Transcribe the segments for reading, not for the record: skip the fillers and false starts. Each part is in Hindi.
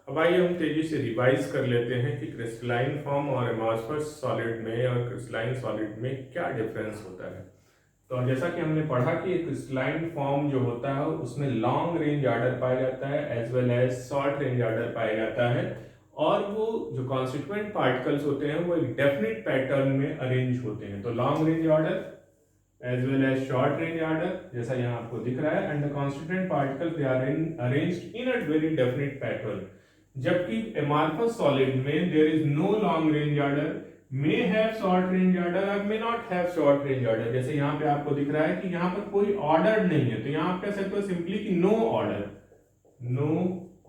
अब आइए हम तेजी से रिवाइज कर लेते हैं कि क्रिस्टलाइन फॉर्म और एमॉर्फस सॉलिड में और क्रिस्टलाइन सॉलिड में क्या डिफरेंस होता है। तो जैसा कि हमने पढ़ा कि क्रिस्टलाइन फॉर्म जो होता है उसमें लॉन्ग रेंज आर्डर पाया जाता है as well as short range order पाया जाता है, और वो जो कॉन्स्टिट्यूएंट पार्टिकल्स होते हैं वो एक डेफिनेट पैटर्न में अरेंज होते हैं। तो long range order as well as short range order जैसा यहाँ आपको दिख रहा है, and the constituent particles they are arranged in a very definite pattern। जबकि amorphous solid में there is no long range order, may have short range order or may not have short range order। जैसे यहाँ पे आपको दिख रहा है कि यहाँ पर कोई ऑर्डर नहीं है, तो यहाँ आप कह सकते हो सिंपली कि नो ऑर्डर, नो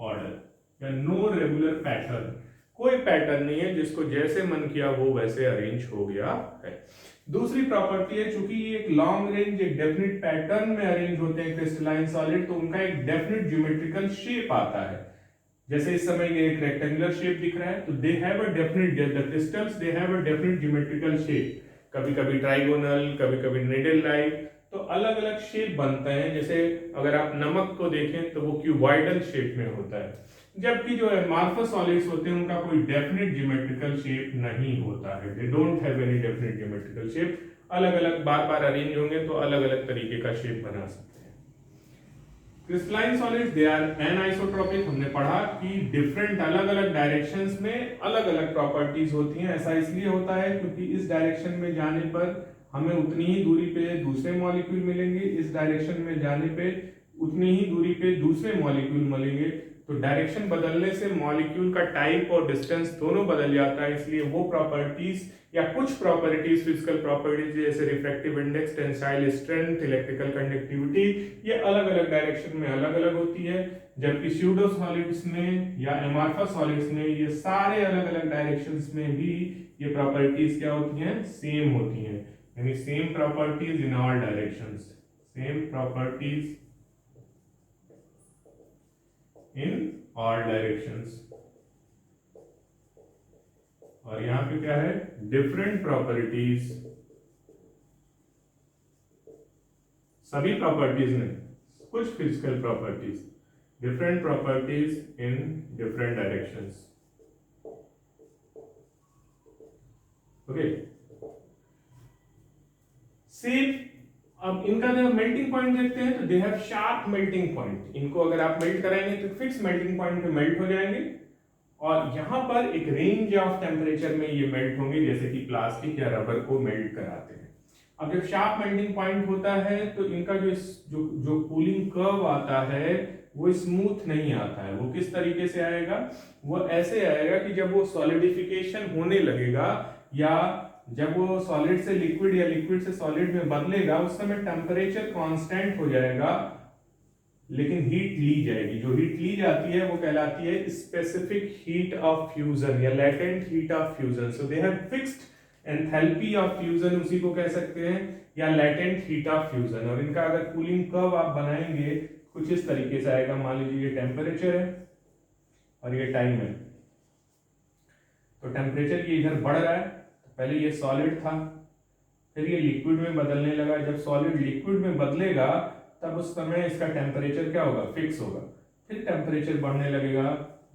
ऑर्डर या नो रेगुलर पैटर्न। कोई पैटर्न नहीं है, जिसको जैसे मन किया वो वैसे अरेंज हो गया है। दूसरी प्रॉपर्टी है, चूंकि ये एक लॉन्ग रेंज एक डेफिनेट पैटर्न में अरेंज होते हैं क्रिस्टलाइन सॉलिड, तो उनका एक डेफिनेट ज्योमेट्रिकल शेप आता है। जैसे इस समय ये एक रेक्टेंगुलर शेप दिख रहा है, तो they have a definite the crystals they have a definite geometrical shape, कभी कभी ट्राइगोनल, कभी कभी निडल लाइक, तो अलग अलग शेप बनते हैं। जैसे अगर आप नमक को देखें तो वो क्यूबॉइडल शेप में होता है, जबकि जो एमॉर्फस सॉलिड्स होते हैं उनका कोई डेफिनेट ज्योमेट्रिकल शेप नहीं होता है। They don't have any definite geometrical shape, अलग अलग बार बार अरेंज होंगे तो अलग अलग तरीके का शेप बना सकते हैं। Crystalline solids they are anisotropic. हमने पढ़ा कि डिफरेंट अलग अलग डायरेक्शंस में अलग अलग प्रॉपर्टीज होती हैं। ऐसा इसलिए होता है क्योंकि इस डायरेक्शन में जाने पर हमें उतनी ही दूरी पे दूसरे मॉलिक्यूल मिलेंगे, इस डायरेक्शन में जाने पे उतनी ही दूरी पे दूसरे मॉलिक्यूल मिलेंगे। तो डायरेक्शन बदलने से मॉलिक्यूल का टाइप और डिस्टेंस दोनों बदल जाता है, इसलिए वो प्रॉपर्टीज या कुछ प्रॉपर्टीज, फिजिकल प्रॉपर्टीज जैसे refractive index, tensile strength, electrical conductivity, ये अलग अलग डायरेक्शन में अलग अलग होती है। जबकि स्यूडो सॉलिड्स में या एमॉर्फस सॉलिड्स में ये सारे अलग अलग डायरेक्शंस में भी ये प्रॉपर्टीज क्या होती हैं, सेम होती हैं, यानी same properties in all directions, same properties in all directions. और यहां पे क्या है, डिफरेंट प्रॉपर्टीज, सभी प्रॉपर्टीज में कुछ physical properties, different properties in different directions. Okay, same. अब इनका जब मेल्टिंग पॉइंट देखते हैं तो they have sharp melting point. इनको अगर आप मेल्ट कराएंगे तो फिक्स मेल्टिंग पॉइंट पे मेल्ट हो जाएंगे, और यहां पर एक रेंज ऑफ टेम्परेचर में ये मेल्ट होंगे, जैसे कि प्लास्टिक या रबर को मेल्ट कराते हैं। अब जब शार्प मेल्टिंग पॉइंट होता है तो इनका जो जो जो कूलिंग कर्व आता है वो स्मूथ नहीं आता है। वो किस तरीके से आएगा, वो ऐसे आएगा कि जब वो सॉलिडिफिकेशन होने लगेगा या जब वो सॉलिड से लिक्विड या लिक्विड से सॉलिड में बदलेगा, उस समय टेम्परेचर कांस्टेंट हो जाएगा, लेकिन हीट ली जाएगी। जो हीट ली जाती है वो कहलाती है स्पेसिफिक हीट ऑफ फ्यूजन या latent heat of fusion. So they have fixed enthalpy of fusion, उसी को कह सकते हैं, या लेटेंट हीट ऑफ फ्यूजन। और इनका अगर कूलिंग कर्व आप बनाएंगे कुछ इस तरीके से आएगा। मान लीजिए ये टेम्परेचर है और ये टाइम है, तो टेम्परेचर ये इधर बढ़ रहा है, पहले ये सॉलिड था, फिर ये लिक्विड में बदलने लगा। जब सॉलिड लिक्विड में बदलेगा तब उस समय इसका टेम्परेचर क्या होगा, फिक्स होगा। फिर टेम्परेचर बढ़ने लगेगा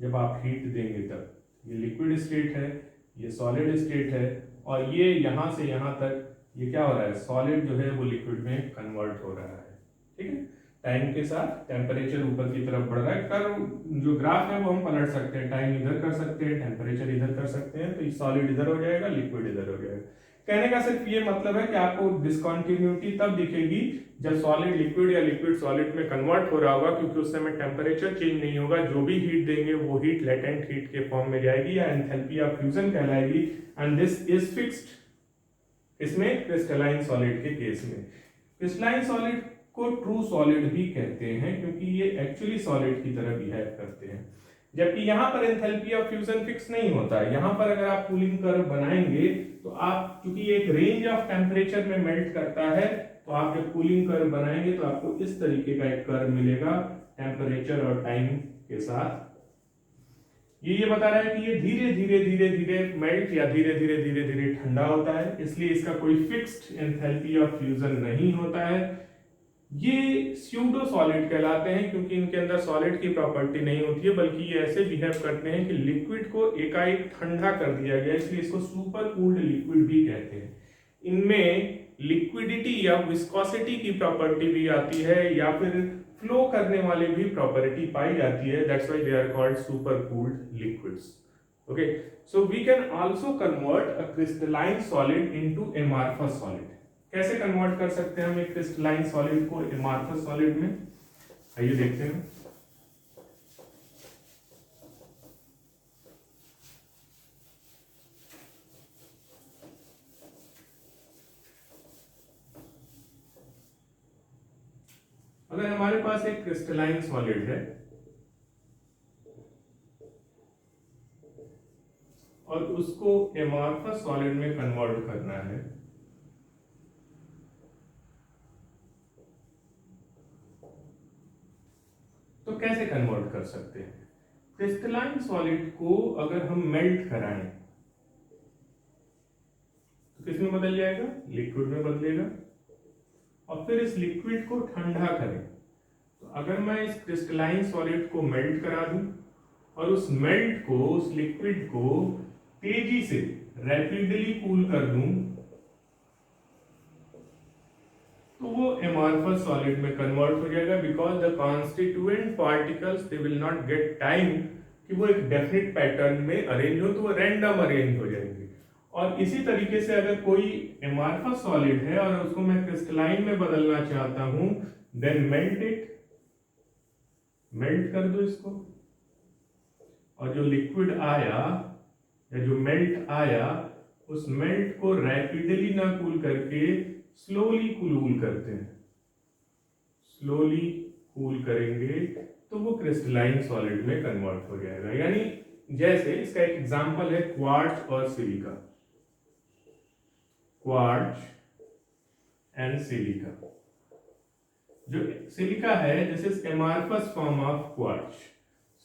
जब आप हीट देंगे तब। ये लिक्विड स्टेट है, ये सॉलिड स्टेट है, और ये यहां से यहां तक ये क्या हो रहा है, सॉलिड जो है वो लिक्विड में कन्वर्ट हो रहा है। ठीक है, टाइम के साथ टेम्परेचर ऊपर की तरफ बढ़ रहा है। कर्व जो ग्राफ है वो हम पलट सकते हैं, टाइम इधर कर सकते हैं, टेम्परेचर इधर कर सकते हैं, तो सॉलिड इधर हो जाएगा, लिक्विड इधर हो जाएगा। कहने का सिर्फ ये मतलब है कि आपको डिसकंटिन्यूटी तब दिखेगी जब सॉलिड लिक्विड या लिक्विड सॉलिड में कन्वर्ट हो रहा होगा, क्योंकि उस समय टेम्परेचर चेंज नहीं होगा। जो भी हीट देंगे वो हीट लेटेंट हीट के फॉर्म में जाएगी या एंथैल्पी ऑफ फ्यूजन कहलाएगी, एंड दिस इज फिक्स्ड। इसमें क्रिस्टलाइन सॉलिड के केस में क्रिस्टलाइन सॉलिड को ट्रू सॉलिड भी कहते हैं, क्योंकि ये एक्चुअली सॉलिड की तरह बिहेव करते हैं। जबकि यहां पर एंथैल्पी ऑफ फ्यूजन फिक्स नहीं होता है। यहां पर अगर आप कूलिंग कर्व बनाएंगे तो आप, क्योंकि एक रेंज ऑफ टेम्परेचर में मेल्ट करता है, तो आप जब कूलिंग कर्व बनाएंगे तो आपको इस तरीके का एक कर्व मिलेगा टेम्परेचर और टाइम के साथ। ये बता रहा है कि ये धीरे धीरे धीरे धीरे मेल्ट या धीरे धीरे धीरे धीरे ठंडा होता है, इसलिए इसका कोई फिक्स्ड एंथैल्पी ऑफ फ्यूजन नहीं होता है। ये स्यूडो सॉलिड कहलाते हैं क्योंकि इनके अंदर सॉलिड की प्रॉपर्टी नहीं होती है, बल्कि ये ऐसे बिहेव करते हैं कि लिक्विड को एकाएक ठंडा कर दिया गया, इसलिए इसको सुपर कूल्ड लिक्विड भी कहते हैं। इनमें लिक्विडिटी या विस्कोसिटी की प्रॉपर्टी भी आती है या फिर फ्लो करने वाले भी प्रॉपर्टी पाई जाती है, that's why they are called super cooled liquids. Okay, so we can also convert a crystalline solid into amorphous solid. कैसे कन्वर्ट कर सकते हैं हम एक क्रिस्टलाइन सॉलिड को एमॉर्फस सॉलिड में, आइए देखते हैं। अगर हमारे पास एक क्रिस्टलाइन सॉलिड है और उसको एमॉर्फस सॉलिड में कन्वर्ट करना है, तो कैसे कन्वर्ट कर सकते हैं? क्रिस्टलाइन सॉलिड को अगर हम मेल्ट कराएं तो किस में बदल जाएगा? लिक्विड में बदलेगा। और फिर इस लिक्विड को ठंडा करें, तो अगर मैं इस क्रिस्टलाइन सॉलिड को मेल्ट करा दूं और उस मेल्ट को, उस लिक्विड को तेजी से रैपिडली कूल कर दूं, तो वो एमॉर्फस सॉलिड में कन्वर्ट हो जाएगा, because the constituent particles they will not get time कि वो एक डेफिनेट पैटर्न में अरेंज हो, तो वो रैंडम अरेंज हो जाएंगे। और इसी तरीके से अगर कोई एमॉर्फस सॉलिड है और उसको मैं क्रिस्टलाइन में बदलना चाहता हूं, देन मेल्ट इट, मेल्ट कर दो इसको, और जो लिक्विड आया या जो मेल्ट आया, उस मेल्ट को रैपिडली ना कूल करके स्लोली कूल करते हैं, स्लोली कूल करेंगे तो वो क्रिस्टलाइन सॉलिड में कन्वर्ट हो जाएगा। यानी जैसे इसका एक एग्जांपल है क्वार्ट्ज और सिलिका, क्वार्ट्ज एंड सिलिका। जो सिलिका है, this is amorphous form of quartz.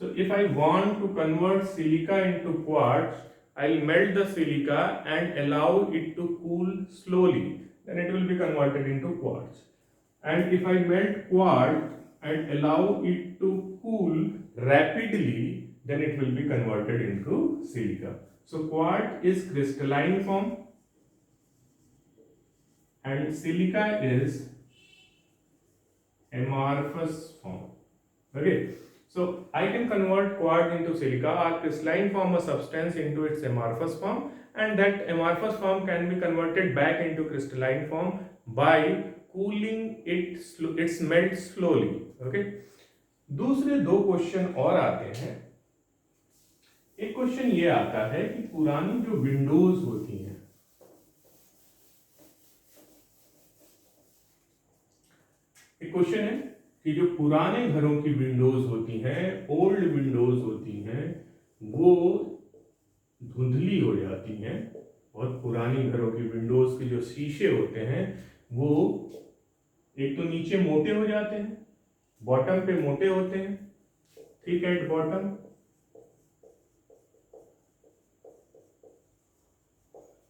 So if I want to convert silica into quartz, I'll melt the silica and allow it to cool slowly, then it will be converted into quartz. And if I melt quartz and allow it to cool rapidly, then it will be converted into silica. So quartz is crystalline form and silica is amorphous form. Okay. So I can convert quartz into silica or crystalline form a substance into its amorphous form, and that amorphous form can be converted back into crystalline form by cooling its melt slowly. Okay. दूसरे दो क्वेश्चन और आते हैं। एक क्वेश्चन ये आता है कि पुरानी जो विंडोज होती हैं, एक क्वेश्चन है कि जो पुराने घरों की विंडोज होती हैं, ओल्ड विंडोज होती हैं, वो धुंधली हो जाती हैं। बहुत पुरानी घरों की विंडोज के जो शीशे होते हैं वो एक तो नीचे मोटे हो जाते हैं, बॉटम पे मोटे होते हैं, थिक एट बॉटम,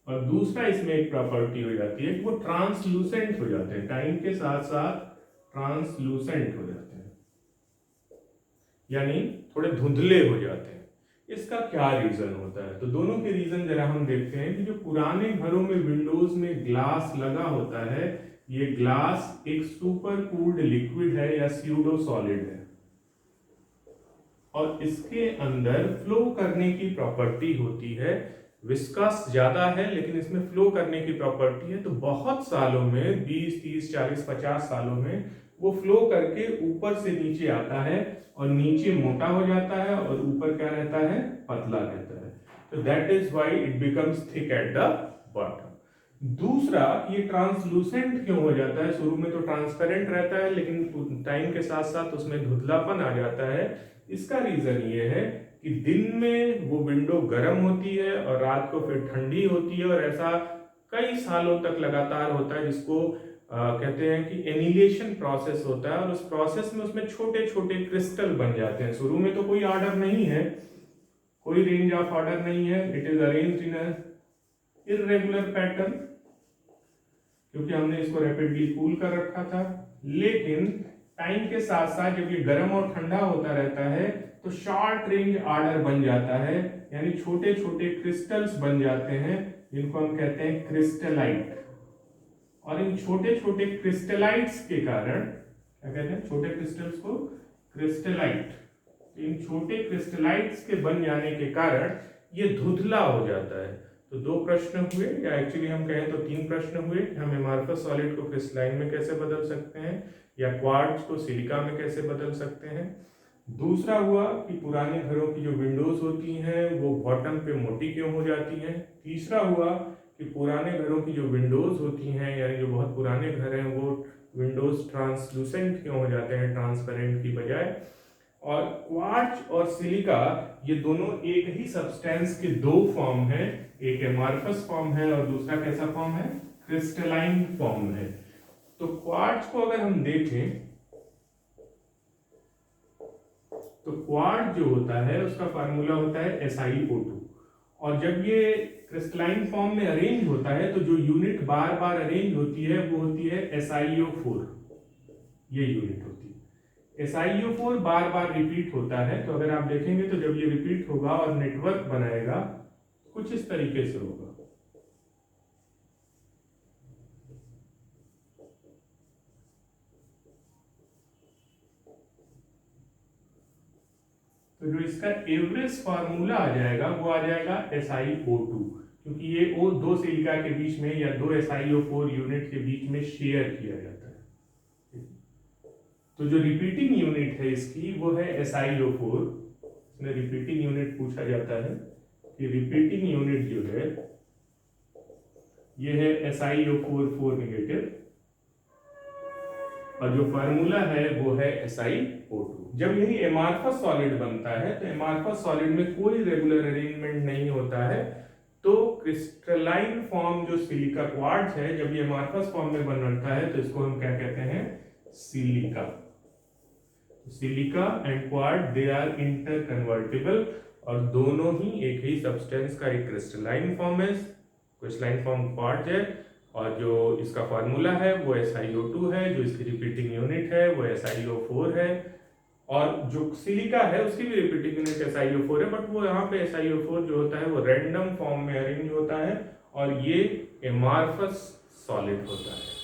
और दूसरा इसमें एक प्रॉपर्टी हो जाती है कि वो ट्रांसलूसेंट हो जाते हैं, टाइम के साथ साथ ट्रांसलूसेंट हो जाते हैं, यानी थोड़े धुंधले हो जाते हैं। इसका क्या रीजन होता है? तो दोनों के रीजन जरा हम देखते हैं कि जो पुराने घरों में विंडोज में ग्लास लगा होता है, ये ग्लास एक सुपर कूल्ड लिक्विड है या स्यूडो सॉलिड है, और इसके अंदर फ्लो करने की प्रॉपर्टी होती है। विस्कस ज्यादा है लेकिन इसमें फ्लो करने की प्रॉपर्टी है, तो बहुत सालों में, 20, 30, 40, 50 सालों में वो फ्लो करके ऊपर से नीचे आता है, और नीचे मोटा हो जाता है और ऊपर क्या रहता है? पतला रहता है। तो that is why it becomes thick at the bottom. दूसरा, ये ट्रांसलूसेंट क्यों हो जाता है? शुरू में तो ट्रांसपेरेंट रहता है लेकिन टाइम के साथ साथ उसमें धुंधलापन आ जाता है। इसका रीजन ये है कि दिन में वो विंडो गर्म होती है और रात को फिर ठंडी होती है, और ऐसा कई सालों तक लगातार होता है, जिसको कहते हैं कि एनिलेशन प्रोसेस होता है, और उस प्रोसेस में उसमें छोटे छोटे क्रिस्टल बन जाते हैं। शुरू में तो कोई ऑर्डर नहीं है, कोई रेंज ऑफ ऑर्डर नहीं है, it is arranged in a irregular pattern, क्योंकि हमने इसको रैपिडली कूल कर रखा था। लेकिन टाइम के साथ साथ जब ये गर्म और ठंडा होता रहता है तो शॉर्ट रेंज आर्डर बन जाता है, यानी छोटे छोटे क्रिस्टल्स बन जाते हैं जिनको हम कहते हैं क्रिस्टलाइट। और इन छोटे छोटे क्रिस्टलाइट्स के कारण क्या कहते हैं, छोटे क्रिस्टल्स को क्रिस्टलाइट। इन छोटे क्रिस्टलाइट्स के बन जाने के कारण ये धुंधला हो जाता है। तो दो प्रश्न हुए, या एक्चुअली हम कहें तो तीन प्रश्न हुए। हम एमार्फस सॉलिड को क्रिस्टलाइन में कैसे बदल सकते हैं, या क्वार्ट्ज को सिलिका में कैसे बदल सकते हैं। दूसरा हुआ कि पुराने घरों की जो विंडोज होती हैं वो बॉटम पे मोटी क्यों हो जाती हैं। तीसरा हुआ कि पुराने घरों की जो विंडोज होती हैं, यानी जो बहुत पुराने घर हैं, वो विंडोज ट्रांसलूसेंट क्यों हो जाते हैं ट्रांसपेरेंट की बजाय। और क्वार्ट्ज और सिलिका ये दोनों एक ही सब्सटेंस के दो फॉर्म हैं, एक एमार्फस फॉर्म है और दूसरा कैसा फॉर्म है, क्रिस्टलाइन फॉर्म है। तो क्वार्ट्ज को अगर हम देखें तो क्वार्ट्ज जो होता है उसका फार्मूला होता है SiO2, और जब ये क्रिस्टलाइन फॉर्म में अरेंज होता है तो जो यूनिट बार बार अरेंज होती है वो होती है SiO4। ये यूनिट होती है SiO4, बार बार रिपीट होता है। तो अगर आप देखेंगे तो जब ये रिपीट होगा और नेटवर्क बनाएगा कुछ इस तरीके से होगा। तो जो इसका एवरेज फार्मूला आ जाएगा वो आ जाएगा SiO2, क्योंकि ये O दो सिलिका के बीच में या दो SiO4 यूनिट के बीच में शेयर किया जाता है। तो जो रिपीटिंग यूनिट है इसकी वो है SiO4। इसमें रिपीटिंग यूनिट पूछा जाता है कि रिपीटिंग यूनिट जो है ये है SiO4 4 नेगेटिव, और जो फार्मूला है वो है SiO2। जब यही एमार्फस सॉलिड बनता है तो एमार्फस सॉलिड में कोई रेगुलर अरेंजमेंट नहीं होता है। तो क्रिस्टलाइन फॉर्म जो सिलिका क्वार्ट्ज है, जब ये एमार्फस फॉर्म में बनता है तो इसको हम क्या कहते हैं, silica. Silica and quartz they are inter convertible, और दोनों ही एक ही सब्सटेंस का एक क्रिस्टलाइन फॉर्म है, क्रिस्टलाइन फॉर्म क्वार्ट्ज है, और जो इसका फार्मूला है वो SiO2 है, जो इसकी रिपीटिंग यूनिट है वो SiO4 है, और जो सिलिका है उसकी भी रिपीटिंग यूनिट SiO4 है, बट वो यहाँ पे SiO4 जो होता है वो रैंडम फॉर्म में अरेंज होता है, और ये एमार्फस सॉलिड होता है।